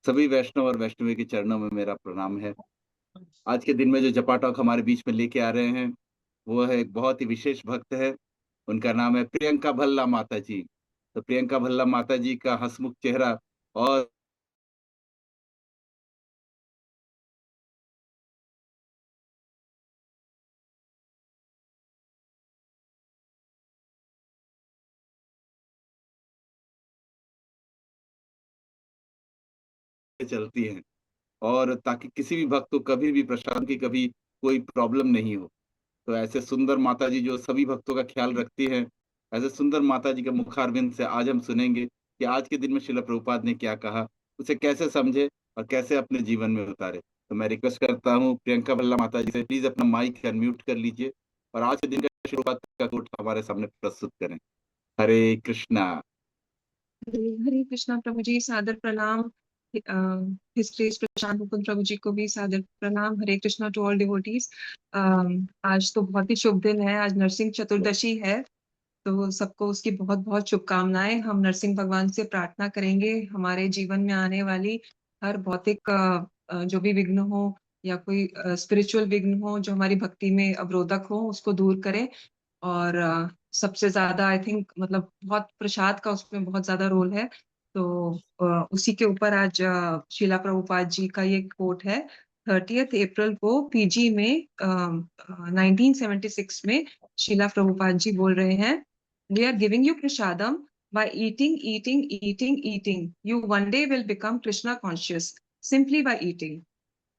सभी वैष्णव और वैष्णवी के चरणों में मेरा प्रणाम है। आज के दिन में जो जपा टॉक हमारे बीच में लेके आ रहे हैं, वो है एक बहुत ही विशेष भक्त है। उनका नाम है प्रियंका भल्ला माता जी। तो प्रियंका भल्ला माता जी का हँसमुख चेहरा और चलती हैं और ताकि किसी भी भक्त को कभी भी प्रशांत की कभी कोई प्रॉब्लम नहीं हो। तो ऐसे सुंदर माताजी जो सभी भक्तों का ख़्याल रखती हैं, ऐसे सुंदर माताजी के मुखारविंद से आज हम सुनेंगे कि आज के दिन में श्रील प्रभुपाद ने क्या कहा, उसे कैसे समझे और कैसे अपने जीवन में उतारे। तो मैं रिक्वेस्ट करता हूँ प्रियंका भल्ला माताजी से प्लीज़ अपना माइक अनम्यूट कर लीजिए और आज के दिन का श्रील प्रभुपाद का कोट हमारे सामने प्रस्तुत करें। हरे कृष्णा। हरे कृष्णा प्रभु जी, सादर प्रणाम। हिज ग्रेस प्रशांत मुकुंद प्रभु जी को भी सादर प्रणाम। हरे कृष्णा टू ऑल डिवोटीज। आज तो बहुत ही शुभ दिन है, आज नरसिंह चतुर्दशी है। तो सबको उसकी बहुत बहुत शुभकामनाएं। हम नरसिंह भगवान से प्रार्थना करेंगे हमारे जीवन में आने वाली हर भौतिक जो भी विघ्न हो या कोई स्पिरिचुअल विघ्न हो जो हमारी भक्ति में अवरोधक हो, उसको दूर करें। और सबसे ज्यादा आई थिंक मतलब बहुत प्रसाद का उसमें बहुत ज्यादा रोल है। तो उसी के ऊपर आज शीला प्रभुपाद जी का ये कोट है। 30th अप्रैल को पीजी में 1976 में शीला प्रभुपाद जी बोल रहे हैं, we are giving you prasadam by eating, eating, eating, eating. You one day will become Krishna conscious simply by eating.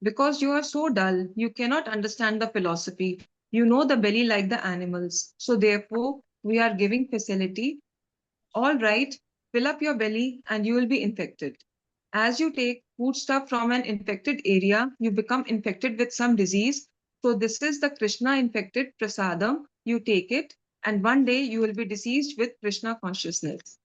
Because you are so dull, you cannot understand the philosophy. You know the belly like the animals. So therefore, we are giving facility. All right, fill up your belly and you will be infected. As you take food stuff from an infected area, you become infected with some disease. So this is the Krishna infected prasadam. You take it and one day you will be diseased with Krishna consciousness.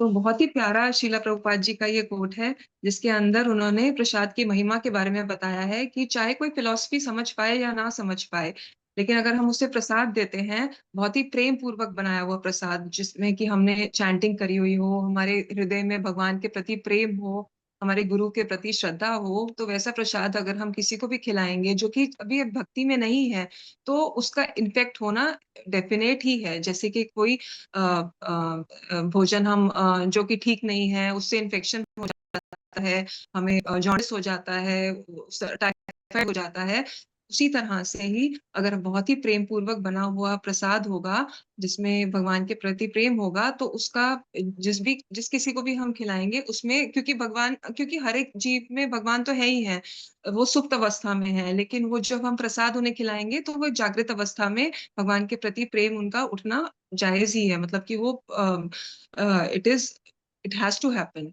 तो बहुत ही प्यारा शीला प्रभुपाद जी का ये coat है, जिसके अंदर उन्होंने प्रसाद की महिमा के बारे में बताया है कि चाहे कोई फिलॉसफी समझ पाए या ना समझ पाए, लेकिन अगर हम उसे प्रसाद देते हैं, बहुत ही प्रेम पूर्वक बनाया हुआ प्रसाद जिसमें कि हमने चैंटिंग करी हुई हो, हमारे हृदय में भगवान के प्रति प्रेम हो, हमारे गुरु के प्रति श्रद्धा हो, तो वैसा प्रसाद अगर हम किसी को भी खिलाएंगे जो कि अभी भक्ति में नहीं है, तो उसका इन्फेक्ट होना डेफिनेट ही है। जैसे कि कोई भोजन हम जो कि ठीक नहीं है, उससे इन्फेक्शन हो जाता है, हमें जॉन्डिस हो जाता है, टाइफाइड हो जाता है। उसी तरह से ही अगर बहुत ही प्रेम पूर्वक बना हुआ प्रसाद होगा, जिसमें भगवान के प्रति प्रेम होगा, तो उसका जिस किसी को भी हम खिलाएँगे उसमें, क्योंकि हर एक जीव में भगवान तो है ही है, वो सुप्त अवस्था में है, लेकिन वो जब हम प्रसाद उन्हें खिलाएँगे तो वो जागृत अवस्था में भगवान के प्रति प्रेम उनका उठना जायज़ ही है। मतलब कि वो इट हैज़ टू हैपन।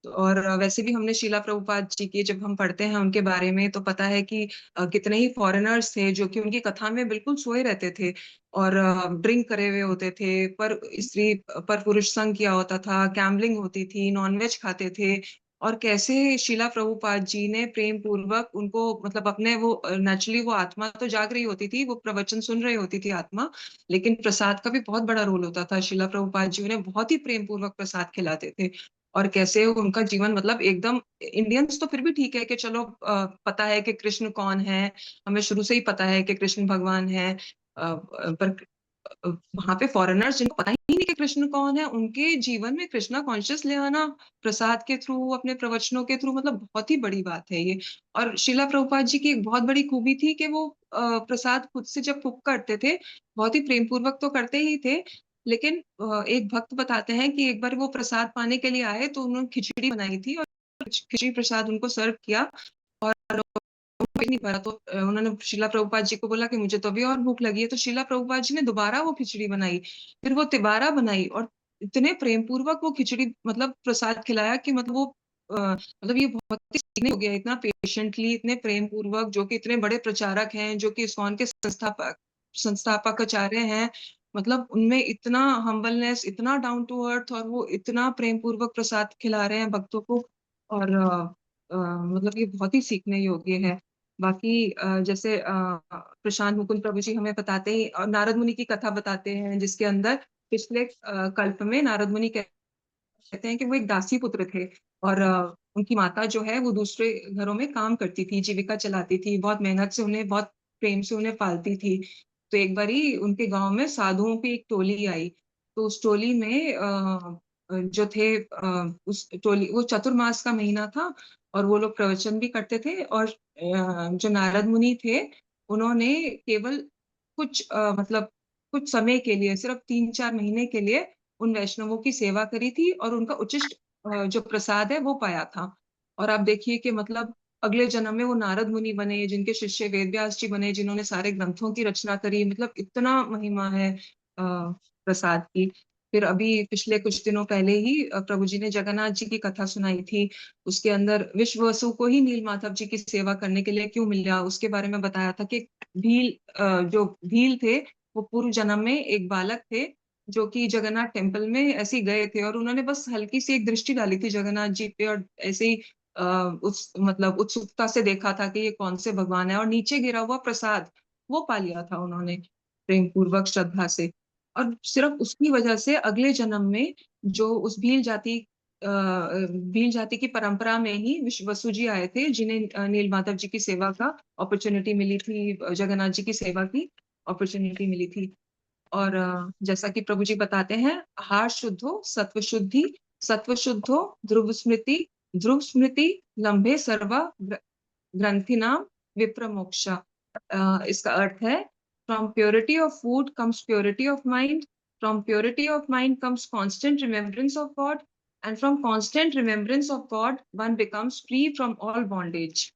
और वैसे भी हमने शीला प्रभुपाद जी के जब हम पढ़ते हैं उनके बारे में तो पता है कि कितने ही फॉरेनर्स थे जो कि उनकी कथा में बिल्कुल सोए रहते थे और ड्रिंक करे हुए होते थे, पर पुरुष संग किया होता था, गैम्बलिंग होती थी, नॉनवेज खाते थे। और कैसे शीला प्रभुपाद जी ने प्रेम पूर्वक उनको मतलब अपने वो नेचुरली वो आत्मा तो जाग रही होती थी, वो प्रवचन सुन रही होती थी आत्मा, लेकिन प्रसाद का भी बहुत बड़ा रोल होता था। शीला प्रभुपाद जी उन्हें बहुत ही प्रेम पूर्वक प्रसाद खिलाते थे। और कैसे उनका जीवन मतलब एकदम, इंडियंस तो फिर भी ठीक है कि चलो पता है कि कृष्ण कौन है, हमें शुरू से ही पता है कि कृष्ण भगवान है। पर वहाँ पे फॉरेनर्स जिनको पता ही नहीं कि कृष्ण कौन है, उनके जीवन में कृष्णा कॉन्शियस ले आना प्रसाद के थ्रू, अपने प्रवचनों के थ्रू, मतलब बहुत ही बड़ी बात है ये। और शीला प्रभुपाद जी की एक बहुत बड़ी खूबी थी कि वो प्रसाद खुद से जब कुक करते थे, बहुत ही प्रेम पूर्वक तो करते ही थे, लेकिन एक भक्त बताते हैं कि एक बार वो प्रसाद पाने के लिए आए तो उन्होंने खिचड़ी बनाई थी और खिचड़ी प्रसाद उनको सर्व किया और पेट नहीं भरा तो उन्होंने शीला प्रभुपाद जी को बोला कि मुझे तो अभी और भूख लगी है, तो शीला प्रभुपाद जी ने दोबारा वो खिचड़ी बनाई, फिर वो तिबारा बनाई और इतने प्रेम पूर्वक वो खिचड़ी मतलब प्रसाद खिलाया कि मतलब वो मतलब ये बहुत ही सीखने हो गया, इतना पेशेंटली, इतने प्रेम पूर्वक, जो कि इतने बड़े प्रचारक हैं, जो कि इस्कॉन के संस्थापक आचार्य हैं। मतलब उनमें इतना हम्बलनेस, इतना डाउन टू अर्थ, और वो इतना प्रेम पूर्वक प्रसाद खिला रहे हैं भक्तों को। और मतलब ये बहुत ही सीखने योग्य है। बाकी जैसे प्रशांत मुकुंद प्रभु जी हमें बताते हैं और नारद मुनि की कथा बताते हैं, जिसके अंदर पिछले कल्प में नारद मुनि कहते हैं कि वो एक दासी पुत्र थे और उनकी माता जो है वो दूसरे घरों में काम करती थी, जीविका चलाती थी, बहुत मेहनत से उन्हें बहुत प्रेम से उन्हें पालती थी। तो एक बारी उनके गाँव में साधुओं की एक टोली आई, तो उस टोली में जो थे उस टोली वो चतुर्मास का महीना था और वो लोग प्रवचन भी करते थे और जो नारद मुनि थे, उन्होंने केवल कुछ मतलब कुछ समय के लिए सिर्फ़ 3-4 महीने के लिए उन वैष्णवों की सेवा करी थी और उनका उचिष्ट जो प्रसाद है वो पाया था। और आप देखिए कि मतलब अगले जन्म में वो नारद मुनि बने, जिनके शिष्य वेदव्यास जी बने, जिन्होंने सारे ग्रंथों की रचना करी, मतलब इतना महिमा है प्रसाद की। फिर अभी पिछले कुछ दिनों पहले ही प्रभु जी ने जगन्नाथ जी की कथा सुनाई थी। उसके अंदर विश्ववसु को ही नीलमाधव जी की सेवा करने के लिए क्यों मिला, उसके बारे में बताया था कि जो भील थे, वो पूर्व जन्म में एक बालक थे, जो कि जगन्नाथ टेम्पल में ऐसे ही गए थे और उन्होंने बस हल्की-सी एक दृष्टि डाली थी जगन्नाथ जी पे और ऐसे ही अ, उस मतलब उत्सुकता से देखा था कि ये कौन से भगवान हैं और नीचे गिरा हुआ प्रसाद, वो पा लिया था उन्होंने, प्रेम पूर्वक श्रद्धा से। और सिर्फ़ उसकी वजह से अगले जन्म में जो उस भील जाति की परंपरा में ही विश्ववसु जी आए थे, जिन्हें नीलमाधव जी की सेवा का अपॉर्च्युनिटी मिली थी, जगन्नाथ जी की सेवा की अपॉर्च्युनिटी मिली थी। और जैसा कि प्रभु जी बताते हैं, आहार शुद्धो सत्व शुद्धि, सत्व शुद्धो ध्रुव स्मृति लम्भे सर्वा ग्रंथिनाम विप्र मोक्षा। इसका अर्थ है from purity of food comes purity of mind, from purity of mind comes constant remembrance of God and from constant remembrance of God one becomes free from all bondage.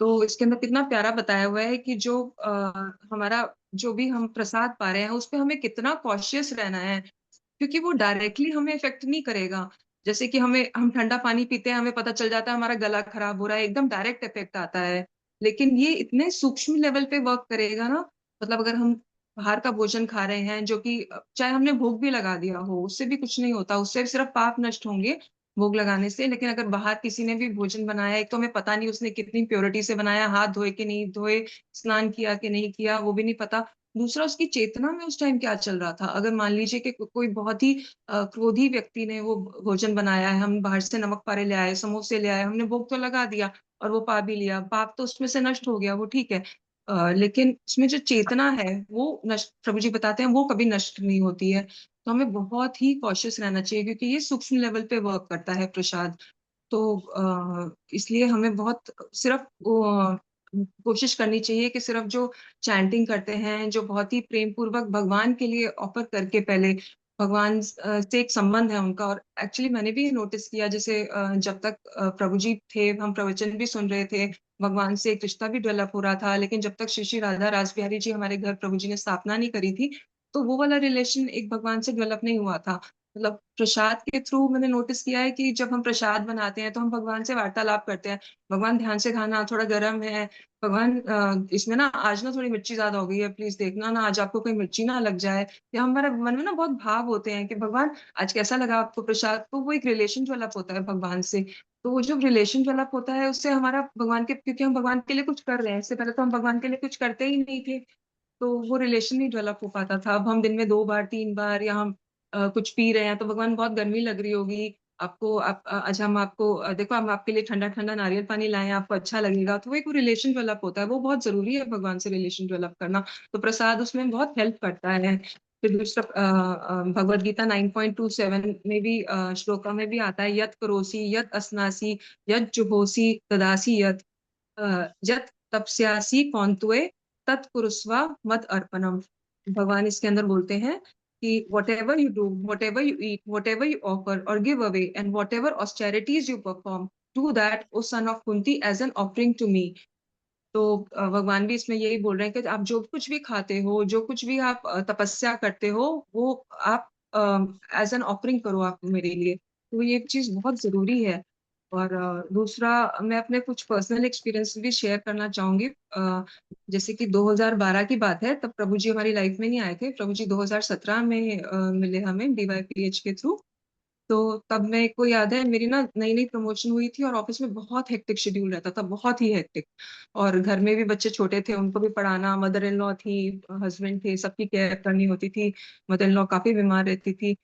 तो इसके अंदर कितना प्यारा बताया हुआ है कि जो हमारा जो भी हम प्रसाद पा रहे हैं, उसपे हमें कितना कॉशियस रहना है, क्योंकि वो डायरेक्टली हमें इफ़ेक्ट नहीं करेगा। जैसे कि हम ठंडा पानी पीते हैं, हमें पता चल जाता है हमारा गला खराब हो रहा है, एकदम डायरेक्ट इफ़ेक्ट आता है। लेकिन ये इतने सूक्ष्म लेवल पे वर्क करेगा ना, मतलब अगर हम बाहर का भोजन खा रहे हैं जो कि चाहे हमने भोग भी लगा दिया हो, उससे भी कुछ नहीं होता, उससे सिर्फ़ पाप नष्ट होंगे भोग लगाने से। लेकिन अगर बाहर किसी ने भी भोजन बनाया है, एक तो हमें पता नहीं उसने कितनी प्योरिटी से बनाया, हाथ धोए कि नहीं धोए, स्नान किया कि नहीं किया, वो भी नहीं पता। दूसरा उसकी चेतना में उस टाइम क्या चल रहा था? अगर मान लीजिए कि कोई बहुत ही क्रोधी व्यक्ति ने वो भोजन बनाया है, हम बाहर से नमक पारे ले आए, समोसे ले आए, हमने भोग तो लगा दिया और वो पा भी लिया, पाप तो उसमें से नष्ट हो गया, वो ठीक है। लेकिन उसमें जो चेतना है, वो नष्ट प्रभु जी बताते हैं, वो कभी नष्ट नहीं होती है। तो हमें बहुत ही कॉशियस रहना चाहिए क्योंकि ये सूक्ष्म लेवल पे वर्क करता है प्रसाद। तो इसलिए हमें बहुत सिर्फ़ कोशिश करनी चाहिए कि सिर्फ़ जो चैंटिंग करते हैं, जो बहुत ही प्रेम पूर्वक भगवान के लिए ऑफ़र करके पहले से एक संबंध है उनका और एक्चुअली मैंने भी नोटिस किया जैसे जब तक प्रभु जी थे, हम प्रवचन भी सुन रहे थे, भगवान से एक रिश्ता भी डेवलप हो रहा था, लेकिन जब तक श्री श्री राधा रासबिहारी जी हमारे घर प्रभु जी ने स्थापना नहीं करी थी, तो वो वाला रिलेशन एक भगवान से डेवलप नहीं हुआ था। मतलब प्रसाद के थ्रू मैंने नोटिस किया है कि जब हम प्रसाद बनाते हैं, तो हम भगवान से वार्तालाप करते हैं। भगवान ध्यान से खाना, थोड़ा गरम है, भगवान इसमें ना आज ना थोड़ी मिर्ची ज़्यादा हो गई है, प्लीज़ देखना ना आज आपको कोई मिर्ची ना लग जाए। या हमारे मन में ना बहुत भाव होते हैं कि भगवान आज कैसा लगा आपको प्रसाद? तो वो एक रिलेशन डेवलप होता है भगवान से। तो वो जो रिलेशन डेवलप होता है उससे हमारा भगवान के क्योंकि हम भगवान के लिए कुछ कर रहे हैं, इससे पहले तो हम भगवान के लिए कुछ करते ही नहीं थे। तो वो रिलेशन नहीं डेवलप हो पाता था। अब हम दिन में 2 बार, 3 बार या हम कुछ पी रहे हैं तो भगवान बहुत गर्मी लग रही होगी, आज हम आपको देखो हम आपके लिए ठंडा-ठंडा नारियल पानी लाए हैं, आपको अच्छा लगेगा। तो वो एक रिलेशन डेवलप होता है, वो बहुत ज़रूरी है भगवान से रिलेशन डेवलप करना। तो प्रसाद उसमें बहुत हेल्प करता है। फिर दूसरा भगवद गीता 9.27 में भी श्लोका में भी आता है, यत् करोसि, यत् अश्नासि, यत् जुहोसि ददासि यत्। यत् तपस्यासि कौन्तेय तत् कुरुस्व मद अर्पणम। भगवान इसके अंदर बोलते हैं कि whatever you do, whatever you eat, whatever you offer और give away and whatever austerities you perform, do that O son of Kunti as an offering to me. तो भगवान भी इसमें यही बोल रहे हैं कि आप जो कुछ भी खाते हो, जो कुछ भी आप तपस्या करते हो, वो आप एज़ एन ऑफरिंग करो आप मेरे लिए। तो ये चीज़ बहुत ज़रूरी है। और दूसरा मैं अपने कुछ पर्सनल एक्सपीरियंस भी शेयर करना चाहूँगी। जैसे कि 2012 की बात है, तब प्रभु जी हमारी लाइफ़ में नहीं आए थे। प्रभु जी 2017 में मिले हमें डीवाईपीएच के थ्रू। तो तब मेरे को याद है मेरी ना नई-नई प्रमोशन हुई थी और ऑफ़िस में बहुत हेक्टिक शेड्यूल रहता था, बहुत ही हेक्टिक। और घर में भी बच्चे छोटे थे, उनको भी पढ़ाना, मदर इन लॉ थी, हस्बैंड थे, सबकी केयर करनी होती थी। मदर इन लॉ काफ़ी बीमार रहती थी।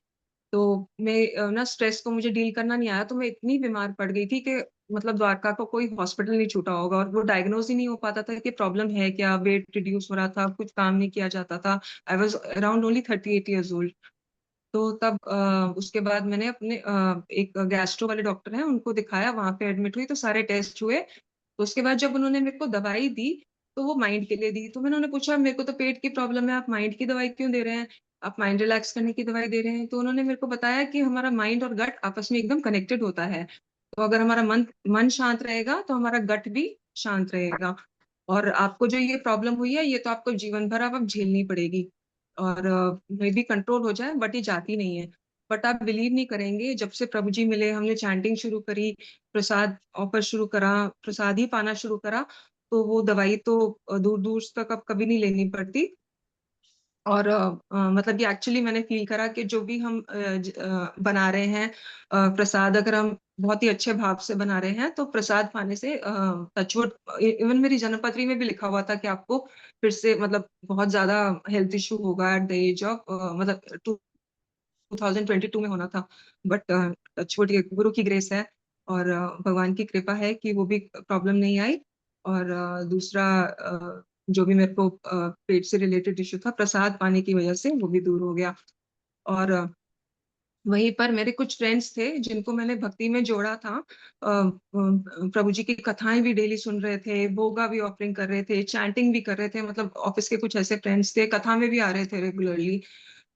तो मैं ना स्ट्रेस को मुझे डील करना नहीं आया, तो मैं इतनी बीमार पड़ गई थी कि मतलब द्वारका का कोई हॉस्पिटल नहीं छूटा होगा, और वो डायग्नोज ही नहीं हो पाता था कि प्रॉब्लम है क्या, वेट रिड्यूस हो रहा था, कुछ काम नहीं किया जाता था। I was around only 38 years old। तो तब उसके बाद मैंने अपने एक गैस्ट्रो वाले डॉक्टर हैं उनको दिखाया, वहां पे एडमिट हुई, तो सारे टेस्ट हुए। तो उसके बाद जब उन्होंने मेरे को दवाई दी, तो वो माइंड के लिए दी। तो मैंने उन्हें पूछा, मेरे को तो पेट की प्रॉब्लम है, आप माइंड की दवाई क्यों दे रहे हैं? आप माइंड रिलैक्स करने की दवाई दे रहे हैं। तो उन्होंने मेरे को बताया कि हमारा माइंड और गट आपस में एकदम कनेक्टेड होता है। तो अगर हमारा मन मन शांत रहेगा तो हमारा गट भी शांत रहेगा। और आपको जो ये प्रॉब्लम हुई है, ये तो आपको जीवन भर अब झेलनी पड़ेगी। और मे बी कंट्रोल हो जाए, बट ये जाती नहीं है। बट आप बिलीव नहीं करेंगे, जब से प्रभु जी मिले, हमने चैंटिंग शुरू करी, प्रसाद ऑफर शुरू करा, प्रसाद ही पाना शुरू करा, तो वो दवाई तो दूर दूर तक अब कभी नहीं लेनी पड़ती। और मतलब कि एक्चुअली मैंने फील करा कि जो भी हम बना रहे हैं प्रसाद, अगर हम बहुत ही अच्छे भाव से बना रहे हैं, तो प्रसाद पाने से टचवुड, इवन मेरी जन्मपत्री में भी लिखा हुआ था कि आपको फिर से मतलब बहुत ज्यादा हेल्थ इशू होगा एट द एज ऑफ मतलब 2022 में होना था। बट टचवुड, ये गुरु की ग्रेस है और भगवान की कृपा है कि वो भी प्रॉब्लम नहीं आई। और दूसरा जो भी मेरे को पेट से रिलेटेड इशू था, प्रसाद पाने की वजह से वो भी दूर हो गया। और वहीं पर मेरे कुछ फ्रेंड्स थे जिनको मैंने भक्ति में जोड़ा था। प्रभु जी की कथाएं भी डेली सुन रहे थे, भोगा भी ऑफरिंग कर रहे थे, चैंटिंग भी कर रहे थे। मतलब ऑफिस के कुछ ऐसे फ्रेंड्स थे, कथा में भी आ रहे थे रेगुलरली।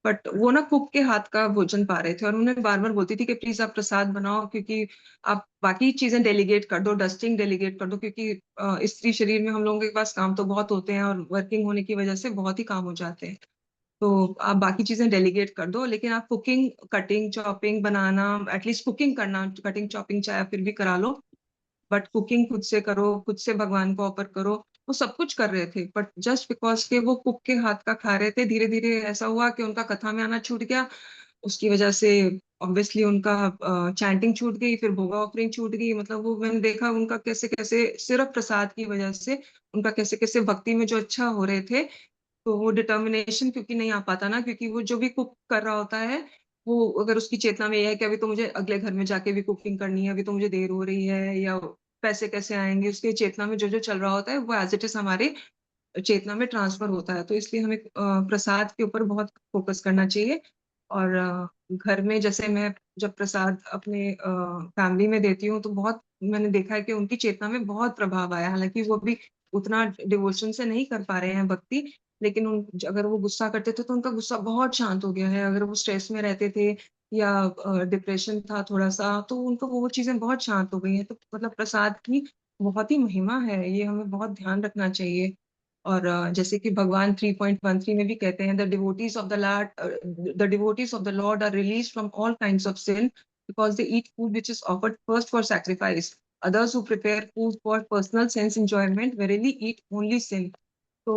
बट वो ना कुक के हाथ का भोजन पा रहे थे, और उन्हें बार बार बोलती थी कि प्लीज आप प्रसाद बनाओ, क्योंकि आप बाकी चीजें डेलीगेट कर दो, डस्टिंग डेलीगेट कर दो, क्योंकि स्त्री शरीर में हम लोगों के पास काम तो बहुत होते हैं, और वर्किंग होने की वजह से बहुत ही काम हो जाते हैं। तो आप बाकी चीजें डेलीगेट कर दो, लेकिन आप कुकिंग, कटिंग चॉपिंग बनाना, एटलीस्ट कुकिंग करना, कटिंग चॉपिंग चाहे आप फिर भी करा लो, बट कुकिंग खुद से करो, खुद से भगवान को ऑफर करो। वो सब कुछ कर रहे थे, बट जस्ट बिकॉज के वो कुक के हाथ का खा रहे थे, धीरे धीरे ऐसा हुआ कि उनका कथा में आना छूट गया। उसकी वजह से ऑब्वियसली उनका चैंटिंग छूट गई, फिर भोगा ऑफरिंग छूट गई। मतलब वो मैंने देखा उनका कैसे कैसे सिर्फ प्रसाद की वजह से उनका कैसे कैसे भक्ति में जो अच्छा हो रहे थे, तो वो डिटर्मिनेशन क्योंकि नहीं आ पाता ना, क्योंकि वो जो भी कुक कर रहा होता है, वो अगर उसकी चेतना में ये है कि अभी तो मुझे अगले घर में जाके भी कुकिंग करनी है, अभी तो मुझे देर हो रही है, या पैसे कैसे आएंगे, उसके चेतना में जो जो चल रहा होता है वो एज इट इज हमारे चेतना में ट्रांसफर होता है। तो इसलिए हमें प्रसाद के ऊपर बहुत फोकस करना चाहिए। और घर में जैसे मैं जब प्रसाद अपने फैमिली में देती हूँ, तो बहुत मैंने देखा है कि उनकी चेतना में बहुत प्रभाव आया। हालांकि वो भी उतना डिवोशन से नहीं कर पा रहे हैं भक्ति, लेकिन अगर वो गुस्सा करते थे तो उनका गुस्सा बहुत शांत हो गया है। अगर वो स्ट्रेस में रहते थे या डिप्रेशन था थोड़ा सा, तो उनको वो चीजें बहुत शांत हो गई हैं। तो मतलब प्रसाद की बहुत ही महिमा है, ये हमें बहुत ध्यान रखना चाहिए। और जैसे कि भगवान 3.13 में भी कहते हैं, the devotees of the lord are release from all kinds of sin because they eat food which is offered first for sacrifice. Others who prepare food for personal sense enjoyment verily eat only sin. तो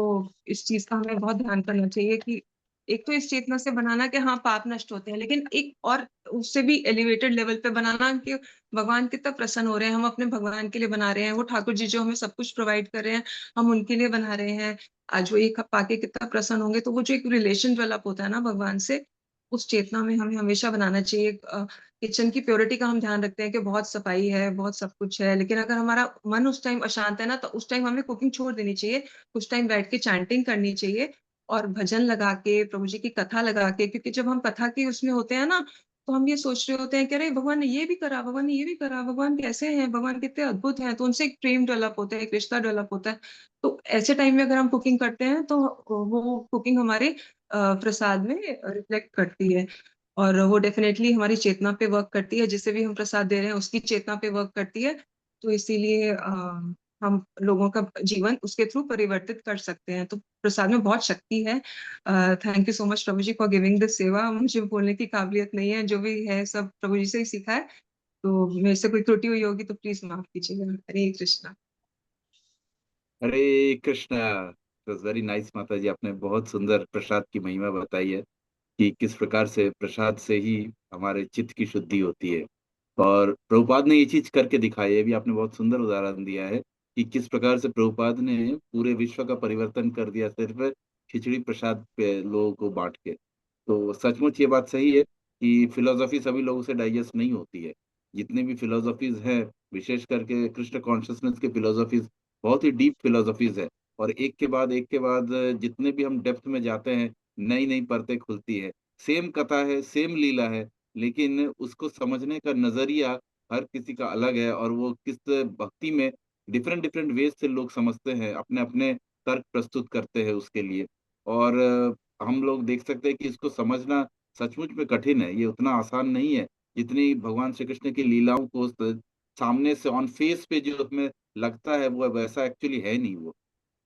इस चीज का हमें बहुत ध्यान करना चाहिए कि एक तो इस चेतना से बनाना कि हाँ पाप नष्ट होते हैं, लेकिन एक और उससे भी एलिवेटेड लेवल पे बनाना कि भगवान कितना प्रसन्न हो रहे हैं, हम अपने भगवान के लिए बना रहे हैं। वो ठाकुर जी जो हमें सब कुछ प्रोवाइड कर रहे हैं, हम उनके लिए बना रहे हैं। आज वो एक पाके कितना प्रसन्न होंगे। तो वो जो एक रिलेशन डेवलप होता है ना भगवान से, उस चेतना में हमें हमेशा बनाना चाहिए। किचन की प्योरिटी का हम ध्यान रखते हैं कि बहुत सफाई है, बहुत सब कुछ है, लेकिन अगर हमारा मन उस टाइम अशांत है ना, तो उस टाइम हमें कुकिंग छोड़ देनी चाहिए। कुछ टाइम बैठ के चैंटिंग करनी चाहिए, और भजन लगा के, प्रभु जी की कथा लगा के। क्योंकि जब हम कथा के उसमें होते हैं ना, तो हम ये सोच रहे होते हैं कि अरे भगवान ने ये भी करा, भगवान ने ये भी करा, भगवान कैसे हैं, भगवान कितने अद्भुत हैं। तो उनसे एक प्रेम डेवलप होता है, एक रिश्ता डेवलप होता है। तो ऐसे टाइम में अगर हम कुकिंग करते हैं, तो वो कुकिंग हमारे प्रसाद में रिफ्लेक्ट करती है। और वो डेफिनेटली हमारी चेतना पे वर्क करती है, जिसे भी हम प्रसाद दे रहे हैं उसकी चेतना पे वर्क करती है। तो इसीलिए हम लोगों का जीवन उसके थ्रू परिवर्तित कर सकते हैं। तो प्रसाद में बहुत शक्ति है। थैंक यू सो मच प्रभु जी फॉर गिविंग दिस सेवा। मुझे बोलने की काबिलियत नहीं है, जो भी है सब प्रभु जी से ही सीखा है। तो मेरे से कोई त्रुटि हुई होगी तो प्लीज माफ कीजिएगा। हरे कृष्णा। हरे कृष्णा। वेरी नाइस माता जी, आपने बहुत सुंदर प्रसाद की महिमा बताई है कि किस प्रकार से प्रसाद से ही हमारे चित्त की शुद्धि होती है। और प्रभुपाद ने ये चीज करके दिखाई है, ये भी आपने बहुत सुंदर उदाहरण दिया है कि किस प्रकार से प्रभुपाद ने पूरे विश्व का परिवर्तन कर दिया सिर्फ खिचड़ी प्रसाद पे लोगों को बांट के। तो सचमुच ये बात सही है कि फिलोसफी सभी लोगों से डाइजेस्ट नहीं होती है। जितने भी फिलोसफीज हैं विशेष करके कृष्ण कॉन्शियसनेस की फिलोसफीज बहुत ही डीप फिलोसफीज है। और एक के बाद जितने भी हम डेप्थ में जाते हैं, नई नई परतें खुलती है। सेम कथा है, सेम लीला है, लेकिन उसको समझने का नजरिया हर किसी का अलग है, और वो किस भक्ति में डिफरेंट डिफरेंट वेज से लोग समझते हैं, अपने अपने तर्क प्रस्तुत करते हैं उसके लिए। और हम लोग देख सकते हैं कि इसको समझना सचमुच में कठिन है, ये उतना आसान नहीं है जितनी भगवान श्री कृष्ण की लीलाओं को सामने से ऑन फेस पे जो हमें लगता है वो वैसा एक्चुअली है नहीं वो।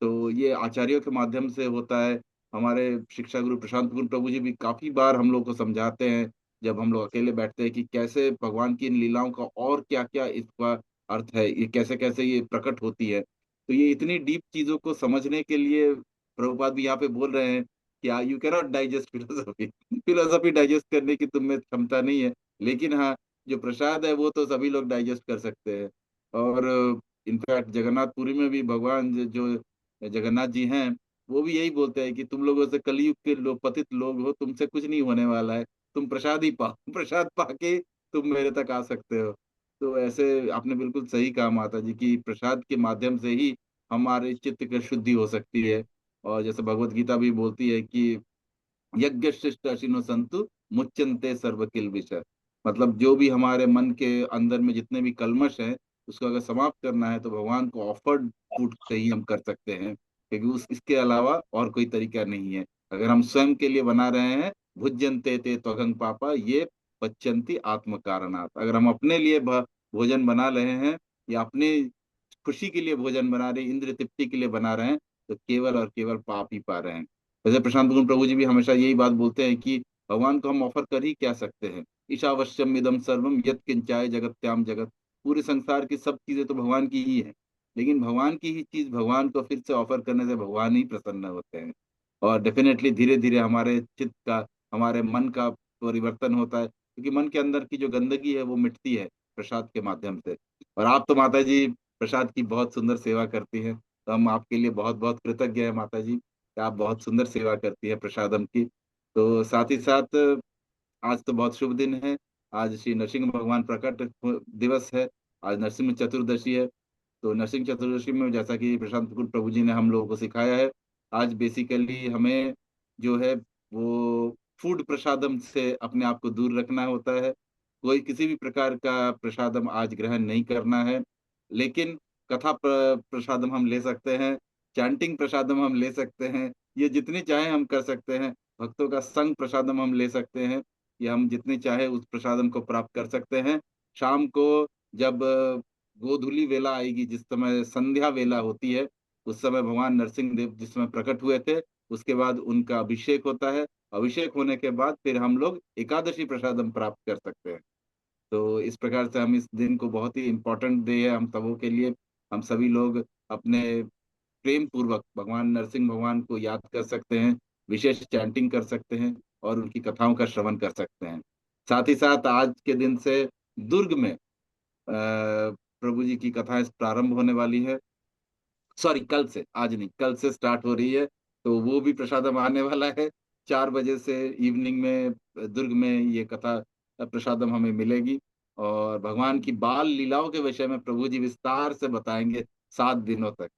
तो ये आचार्यों के माध्यम से होता है। हमारे शिक्षा गुरु प्रशांत कुमार प्रभु जी भी काफ़ी बार हम लोग को समझाते हैं, जब हम लोग अकेले बैठते हैं, कि कैसे भगवान की इन लीलाओं का और क्या-क्या इसका अर्थ है, ये कैसे-कैसे ये प्रकट होती है। तो ये इतनी डीप चीज़ों को समझने के लिए प्रभुपाद भी यहाँ पे बोल रहे हैं कि you can not digest philosophy. Philosophy digest करने की तुम में क्षमता नहीं है, लेकिन हाँ, जो प्रसाद है वो तो सभी लोग डाइजेस्ट कर सकते हैं। और इनफैक्ट जगन्नाथपुरी में भी भगवान जो जगन्नाथ जी हैं, वो भी यही बोलते हैं कि तुम लोगों से कलयुग के लोग पतित लोग हो, तुमसे कुछ नहीं होने वाला है, तुम प्रसाद ही पाओ। प्रसाद पाके तुम मेरे तक आ सकते हो। तो ऐसे आपने बिल्कुल सही कहा माता जी की प्रसाद के माध्यम से ही हमारे चित्त की शुद्धि हो सकती है। और जैसे भगवत गीता भी बोलती है कि यज्ञ शिष्ट अशिनो संतु मुच्यन्ते सर्व किल्बिष। मतलब जो भी हमारे मन के अंदर में जितने भी कल्मश हैं, उसको अगर समाप्त करना है तो भगवान को ऑफर्ड फूड से ही हम कर सकते हैं, क्योंकि उस इसके अलावा और कोई तरीका नहीं है। अगर हम स्वयं के लिए बना रहे हैं, भुज्यन्ते ते त्वघं पापा ये पच्यन्ति आत्म कारणात्। अगर हम अपने लिए भोजन बना रहे हैं, या अपनी खुशी के लिए भोजन बना रहे हैं, इंद्रिय तृप्ति के लिए बना रहे हैं, तो केवल और केवल पाप ही पा रहे हैं। वैसे प्रशांत भूषण प्रभु जी भी हमेशा यही बात बोलते हैं कि भगवान को हम ऑफर कर ही क्या सकते हैं। ईशावश्यम इदम सर्वम यत् किंचाय जगत्याम जगत। पूरे संसार की सब चीजें तो भगवान की ही है, लेकिन भगवान की ही चीज भगवान को फिर से ऑफर करने से भगवान ही प्रसन्न होते हैं। और डेफिनेटली धीरे धीरे हमारे चित्त का, हमारे मन का परिवर्तन होता है, क्योंकि मन के अंदर की जो गंदगी है वो मिटती है प्रसाद के माध्यम से। और आप तो माता जी प्रसाद की बहुत सुंदर सेवा करती हैं, तो हम आपके लिए बहुत बहुत कृतज्ञ हैं माता जी, कि आप बहुत सुंदर सेवा करती है प्रसादम की। तो साथ ही साथ आज तो बहुत शुभ दिन है। आज श्री नरसिंह भगवान प्रकट दिवस है। आज नरसिंह चतुर्दशी है। तो नरसिंह चतुर्दशी में जैसा कि प्रशांत कुमार प्रभु जी ने हम लोगों को सिखाया है, आज बेसिकली हमें जो है वो फूड प्रसादम से अपने आप को दूर रखना होता है। कोई किसी भी प्रकार का प्रसादम आज ग्रहण नहीं करना है। लेकिन कथा प्रसादम हम ले सकते हैं, चैंटिंग प्रसादम हम ले सकते हैं, ये जितनी चाहे हम कर सकते हैं। भक्तों का संग प्रसादम हम ले सकते हैं, कि हम जितनी चाहे उस प्रसादम को प्राप्त कर सकते हैं। शाम को जब गोधूली वेला आएगी, जिस समय संध्या वेला होती है, उस समय भगवान नरसिंह देव जिस समय प्रकट हुए थे, उसके बाद उनका अभिषेक होता है। अभिषेक होने के बाद फिर हम लोग एकादशी प्रसादम प्राप्त कर सकते हैं। तो इस प्रकार से हम इस दिन को, बहुत ही इम्पोर्टेंट डे है हम सबों के लिए। हम सभी लोग अपने प्रेम पूर्वक भगवान नरसिंह भगवान को याद कर सकते हैं, विशेष चैंटिंग कर सकते हैं, और उनकी कथाओं का श्रवण कर सकते हैं। साथ ही साथ आज के दिन से दुर्ग में प्रभु जी की कथाएं प्रारंभ होने वाली है। सॉरी, कल से, आज नहीं, कल से स्टार्ट हो रही है। तो वो भी प्रसादम आने वाला है। 4 बजे से इवनिंग में दुर्ग में ये कथा प्रसादम हमें मिलेगी। और भगवान की बाल लीलाओं के विषय में प्रभु जी विस्तार से बताएंगे 7 दिनों तक।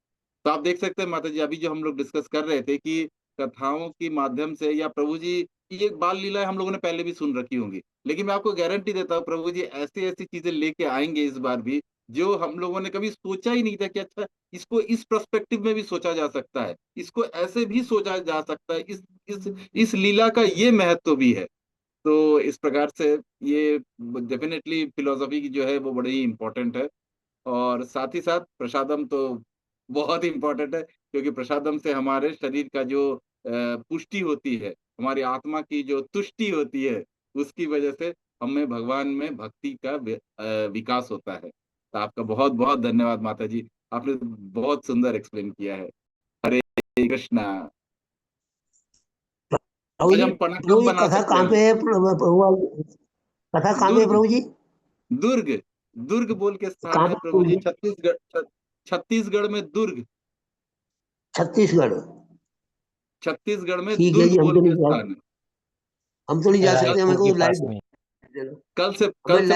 तो आप देख सकते हैं माता जी, अभी जो हम लोग डिस्कस कर रहे थे कि कथाओं के माध्यम से, या प्रभु जी की एक बाल लीला हम लोगों ने पहले भी सुन रखी होंगी, लेकिन मैं आपको गारंटी देता हूँ प्रभु जी ऐसी ऐसी चीजें लेके आएंगे इस बार भी, जो हम लोगों ने कभी सोचा ही नहीं था कि अच्छा, इसको इस पर्सपेक्टिव में भी सोचा जा सकता है, इसको ऐसे भी सोचा जा सकता है, इस लीला का ये महत्व भी है। तो इस प्रकार से ये डेफिनेटली फिलोसफी की जो है वो बड़ी ही इम्पोर्टेंट है। और साथ ही साथ प्रसादम तो बहुत ही इम्पोर्टेंट है, क्योंकि प्रसादम से हमारे शरीर का जो पुष्टि होती है, हमारी आत्मा की जो तुष्टि होती है, उसकी वजह से हमें भगवान में भक्ति का विकास होता है। तो आपका बहुत बहुत धन्यवाद माता जी, आपने बहुत सुंदर एक्सप्लेन किया है। हरे कृष्णा। प्रभु आज जी, हम पना प्रभु कब जी बना कथा सकते कहाँ हैं? पे है? कथा कहाँ पे है दुर्ग। प्रभु जी? दुर्ग। दुर्ग बोल के स्थान कहाँ है पे प्रभु प्रभु जी, जी? छत्तीसगढ़ में दुर्ग। छत्तीसगढ़। छत्तीसगढ़ में ठीक है दुर्ग जी, बोल के स्थान है। हम तो नहीं जा कल सकते, हमें रायपुर के को पास लाइव में। कल से हमें कल से